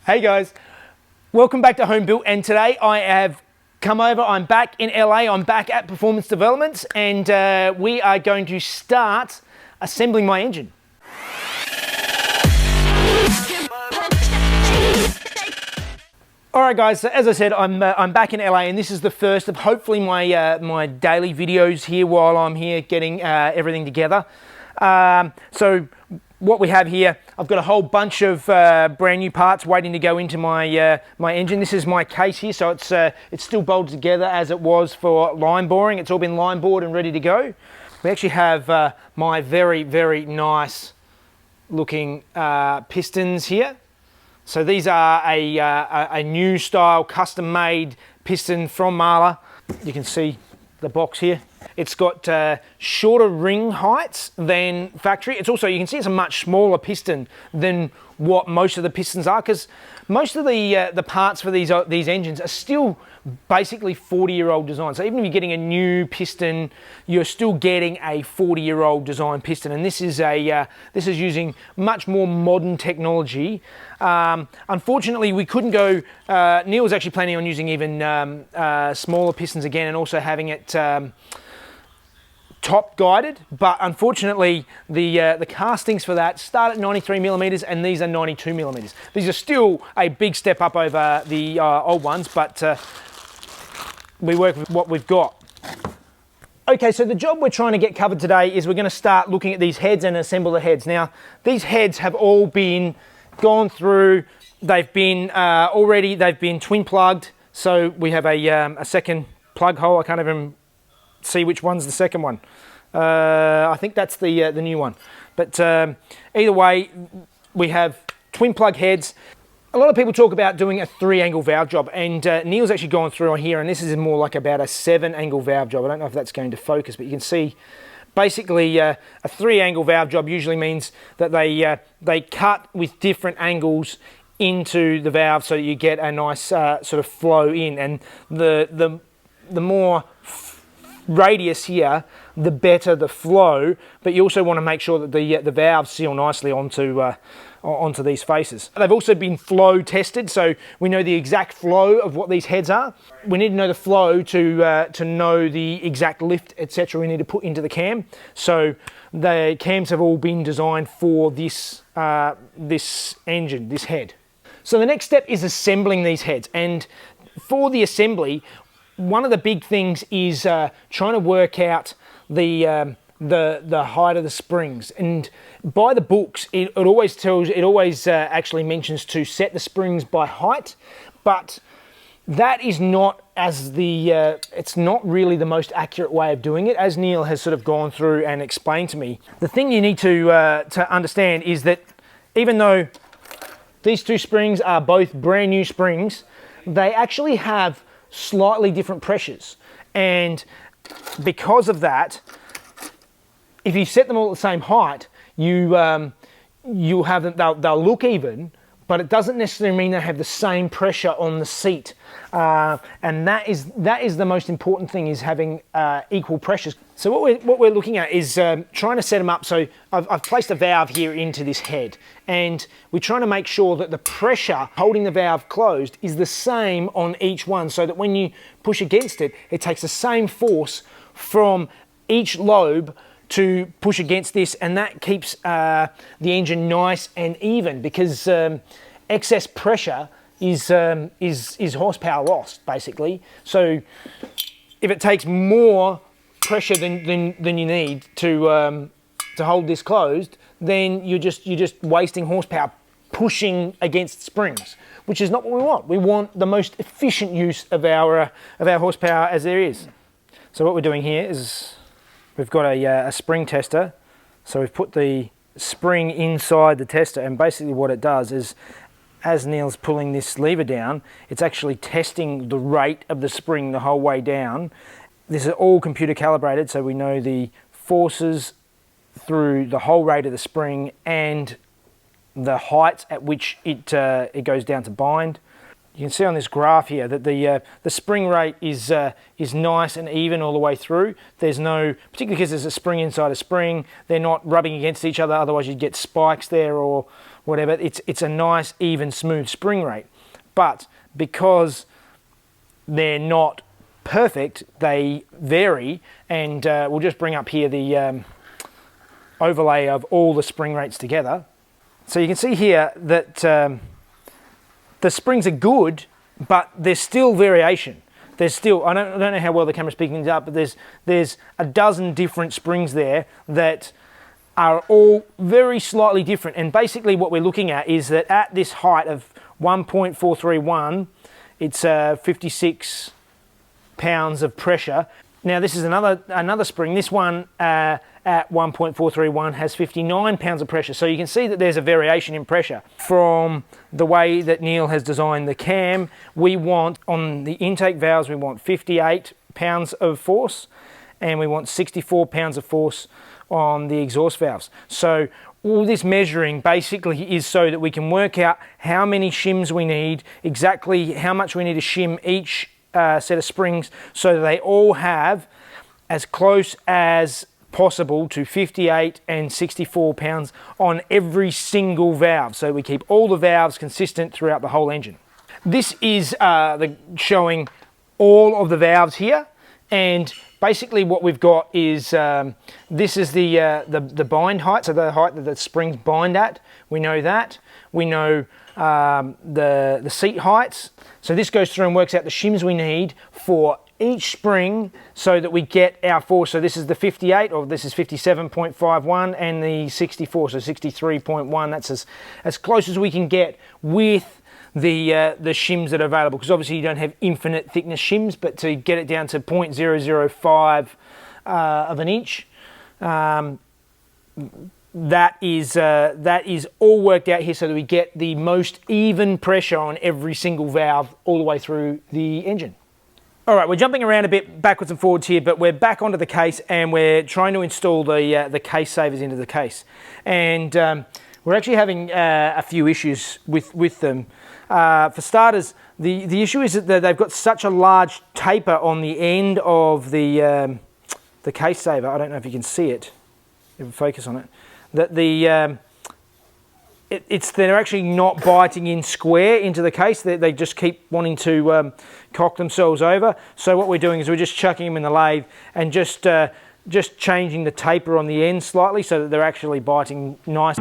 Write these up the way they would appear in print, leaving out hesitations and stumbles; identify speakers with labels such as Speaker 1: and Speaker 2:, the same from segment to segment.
Speaker 1: Hey guys, welcome back to Home Built, and today I have come over, I'm back in LA, I'm back at Performance Developments, and we are going to start assembling my engine. Alright guys, so as I said, I'm back in LA, and this is the first of hopefully my daily videos here while I'm here getting everything together. So what we have here, I've got a whole bunch of brand new parts waiting to go into my my engine. This is my case here, so it's still bolted together as it was for line boring. It's all been line bored and ready to go. We actually have my very nice looking pistons here. So these are a new style custom made piston from Mahler. You can see the box here. It's got shorter ring heights than factory. It's also, you can see it's a much smaller piston than what most of the pistons are, because most of the parts for these engines are still basically 40-year-old design. So even if you're getting a new piston, you're still getting a 40-year-old design piston, and this is using much more modern technology. Unfortunately, we couldn't go. Neil was actually planning on using even smaller pistons again, and also having it top guided, but unfortunately the castings for that start at 93 millimeters, and these are 92 millimeters. These are still a big step up over the old ones, but we work with what we've got. Okay, so the job we're trying to get covered today is we're going to start looking at these heads and assemble the heads. Now, these heads have all been gone through. They've been they've been twin plugged. So we have a second plug hole. I can't even see which one's the second one. I think that's the new one. But either way, we have twin plug heads. A lot of people talk about doing a 3-angle valve job, and Neil's actually gone through on here, and this is more like about a 7-angle valve job. I don't know if that's going to focus, but you can see basically a 3-angle valve job usually means that they cut with different angles into the valve so that you get a nice sort of flow in, and the more radius here, the better the flow, but you also want to make sure that the valves seal nicely onto these faces. They've also been flow tested, so we know the exact flow of what these heads are. We need to know the flow to know the exact lift, etc. we need to put into the cam. So the cams have all been designed for this this engine, this head. So the next step is assembling these heads, and for the assembly, one of the big things is trying to work out the height of the springs. And by the books, it always actually mentions to set the springs by height, but that is not it's not really the most accurate way of doing it, as Neil has sort of gone through and explained to me. The thing you need to understand is that even though these two springs are both brand new springs, they actually have slightly different pressures, and because of that, if you set them all at the same height, you'll have them, they'll look even, but it doesn't necessarily mean they have the same pressure on the seat, and that is the most important thing, is having equal pressures. So what we're looking at is trying to set them up. So I've placed a valve here into this head, and we're trying to make sure that the pressure holding the valve closed is the same on each one, so that when you push against it, it takes the same force from each lobe to push against this, and that keeps the engine nice and even, because excess pressure is horsepower lost, basically. So if it takes more pressure than you need to hold this closed, then you're just wasting horsepower pushing against springs, which is not what we want. We want the most efficient use of our horsepower as there is. So what we're doing here is we've got a spring tester. So we've put the spring inside the tester, and basically what it does is, as Neil's pulling this lever down, it's actually testing the rate of the spring the whole way down. This is all computer calibrated, so we know the forces through the whole rate of the spring and the height at which it goes down to bind. You can see on this graph here that the spring rate is nice and even all the way through. There's no, particularly because there's a spring inside a spring, they're not rubbing against each other, otherwise you'd get spikes there or whatever, it's a nice, even, smooth spring rate. But because they're not perfect, they vary, and we'll just bring up here the overlay of all the spring rates together. So you can see here that the springs are good, but there's still variation. There's still, I don't know how well the camera's picking it up, but there's a dozen different springs there that are all very slightly different. And basically what we're looking at is that at this height of 1.431, it's 56 pounds of pressure. Now this is another spring. This one at 1.431 has 59 pounds of pressure. So you can see that there's a variation in pressure. From the way that Neil has designed the cam, we want, on the intake valves, we want 58 pounds of force, and we want 64 pounds of force on the exhaust valves. So all this measuring basically is so that we can work out how many shims we need, exactly how much we need to shim each set of springs, so that they all have as close as possible to 58 and 64 pounds on every single valve. So we keep all the valves consistent throughout the whole engine. This is showing all of the valves here, and basically what we've got is this is the bind height, so the height that the springs bind at. We know that. We know the seat heights. So this goes through and works out the shims we need for each spring so that we get our force. So this is the 58, or this is 57.51, and the 64, so 63.1. That's as close as we can get with the shims that are available, because obviously you don't have infinite thickness shims, but to get it down to 0.005 of an inch, that is all worked out here so that we get the most even pressure on every single valve all the way through the engine. All right, we're jumping around a bit backwards and forwards here, but we're back onto the case and we're trying to install the case savers into the case. And we're actually having a few issues with them. For starters, the issue is that they've got such a large taper on the end of the case saver. I don't know if you can see it, if we focus on it, that they're actually not biting in square into the case. They just keep wanting to cock themselves over. So what we're doing is we're just chucking them in the lathe and just changing the taper on the end slightly so that they're actually biting nice.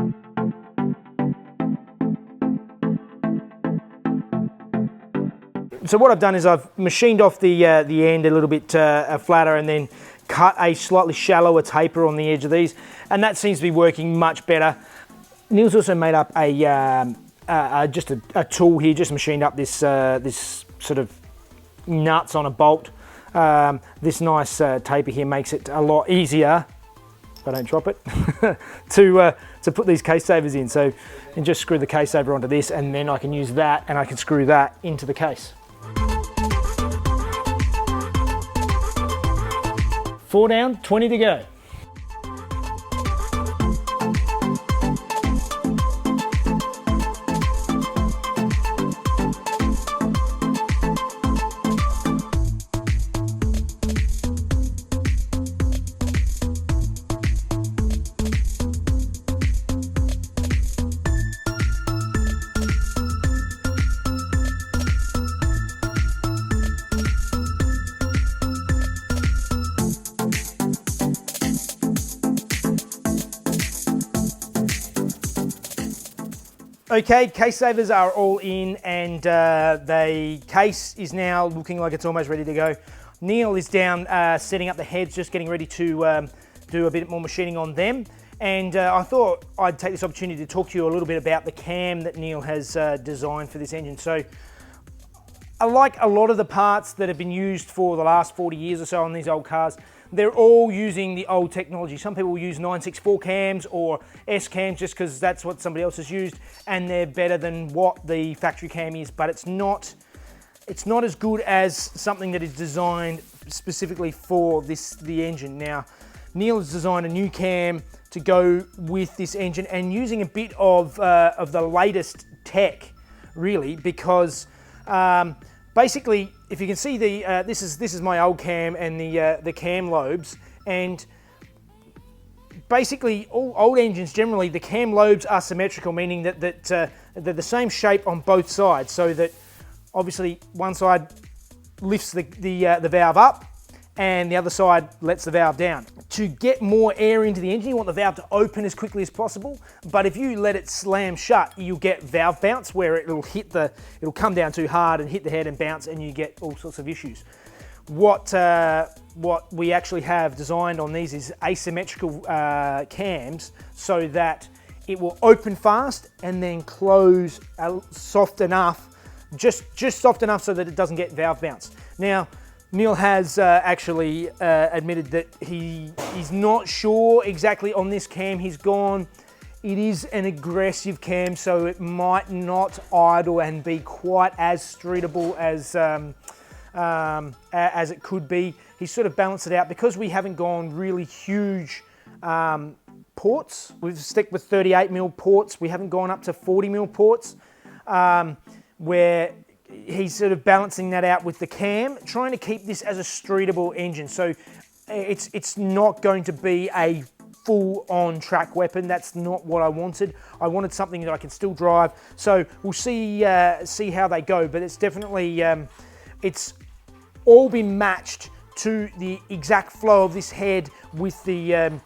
Speaker 1: So what I've done is I've machined off the end a little bit flatter, and then cut a slightly shallower taper on the edge of these, and that seems to be working much better. Neil's also made up just a tool here, just machined up this sort of nuts on a bolt. This nice taper here makes it a lot easier, if I don't drop it, to put these case savers in. So, and just screw the case saver onto this, and then I can use that, and I can screw that into the case. 4 down, 20 to go. Okay, case savers are all in, and the case is now looking like it's almost ready to go. Neil is down setting up the heads, just getting ready to do a bit more machining on them. And I thought I'd take this opportunity to talk to you a little bit about the cam that Neil has designed for this engine. So, like a lot of the parts that have been used for the last 40 years or so on these old cars, they're all using the old technology. Some people use 964 cams or S cams just because that's what somebody else has used, and they're better than what the factory cam is, but it's not as good as something that is designed specifically for the engine. Now, Neil has designed a new cam to go with this engine, and using a bit of the latest tech, really, because basically, if you can see this is my old cam and the cam lobes, and basically all old engines generally, the cam lobes are symmetrical, meaning that they're the same shape on both sides, so that obviously one side lifts the valve up and the other side lets the valve down. To get more air into the engine, you want the valve to open as quickly as possible, but if you let it slam shut, you'll get valve bounce, where it'll come down too hard and hit the head and bounce, and you get all sorts of issues. What we actually have designed on these is asymmetrical cams, so that it will open fast and then close soft enough, just soft enough so that it doesn't get valve bounce. Now, Neil has actually admitted that he's not sure exactly on this cam. He's gone, it is an aggressive cam, so it might not idle and be quite as streetable as it could be. He's sort of balanced it out because we haven't gone really huge ports. We've stuck with 38mm ports. We haven't gone up to 40mm ports, where he's sort of balancing that out with the cam, trying to keep this as a streetable engine. So it's not going to be a full-on track weapon. That's not what I wanted. I wanted something that I can still drive. So we'll see how they go. But it's definitely it's all been matched to the exact flow of this head, with the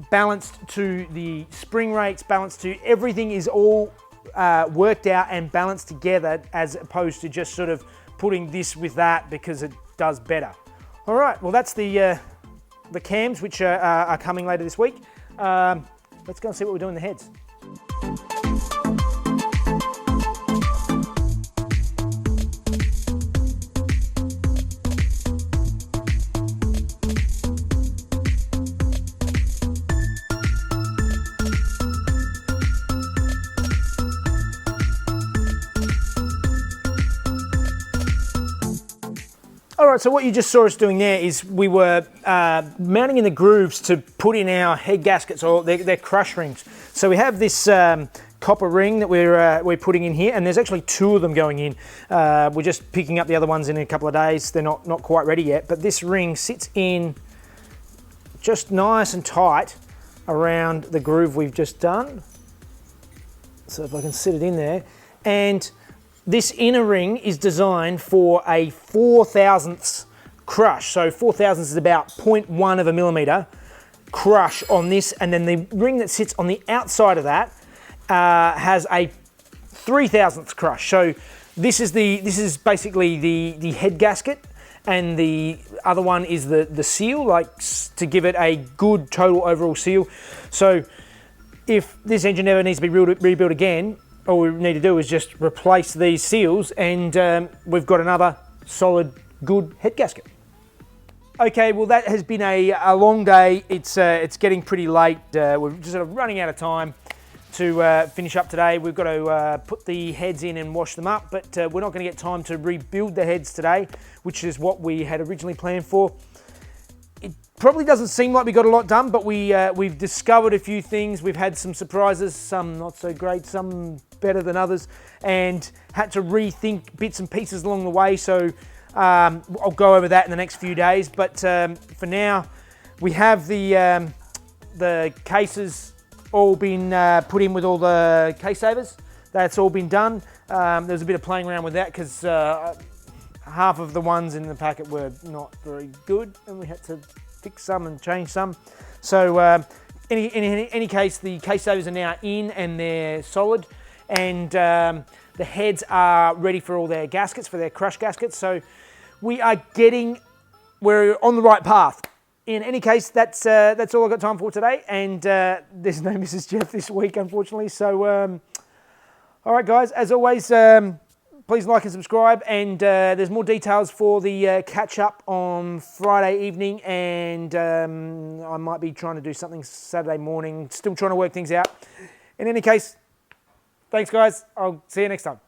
Speaker 1: balanced to the spring rates, balanced to everything is all worked out and balanced together, as opposed to just sort of putting this with that because it does better. All right, well that's the cams, which are coming later this week. Let's go and see what we're doing in the heads. All right, so what you just saw us doing there is we were mounting in the grooves to put in our head gaskets, or they're crush rings. So we have this copper ring that we're putting in here, and there's actually 2 of them going in. We're just picking up the other ones in a couple of days. They're not quite ready yet, but this ring sits in just nice and tight around the groove we've just done. So if I can sit it in there, and this inner ring is designed for a 4/1000ths crush. So 4/1000ths is about 0.1 of a millimeter crush on this, and then the ring that sits on the outside of that has a 3/1000ths crush. So this is basically the head gasket, and the other one is the seal, like to give it a good total overall seal. So if this engine ever needs to be rebuilt again, all we need to do is just replace these seals, and we've got another solid, good head gasket. Okay, well that has been a long day. It's getting pretty late. We're just sort of running out of time to finish up today. We've got to put the heads in and wash them up, but we're not going to get time to rebuild the heads today, which is what we had originally planned for. It probably doesn't seem like we got a lot done, but we've discovered a few things. We've had some surprises, some not so great, some better than others, and had to rethink bits and pieces along the way. So I'll go over that in the next few days. But for now, we have the cases all been put in with all the case savers. That's all been done. There's a bit of playing around with that because half of the ones in the packet were not very good, and we had to fix some and change some. So in any case, the case savers are now in and they're solid, and the heads are ready for all their gaskets, for their crush gaskets. So we're on the right path. In any case, that's all I've got time for today, and there's no Mrs. Jeff this week, unfortunately. So all right, guys, as always, please like and subscribe, and there's more details for the catch-up on Friday evening, and I might be trying to do something Saturday morning, still trying to work things out. In any case, thanks, guys. I'll see you next time.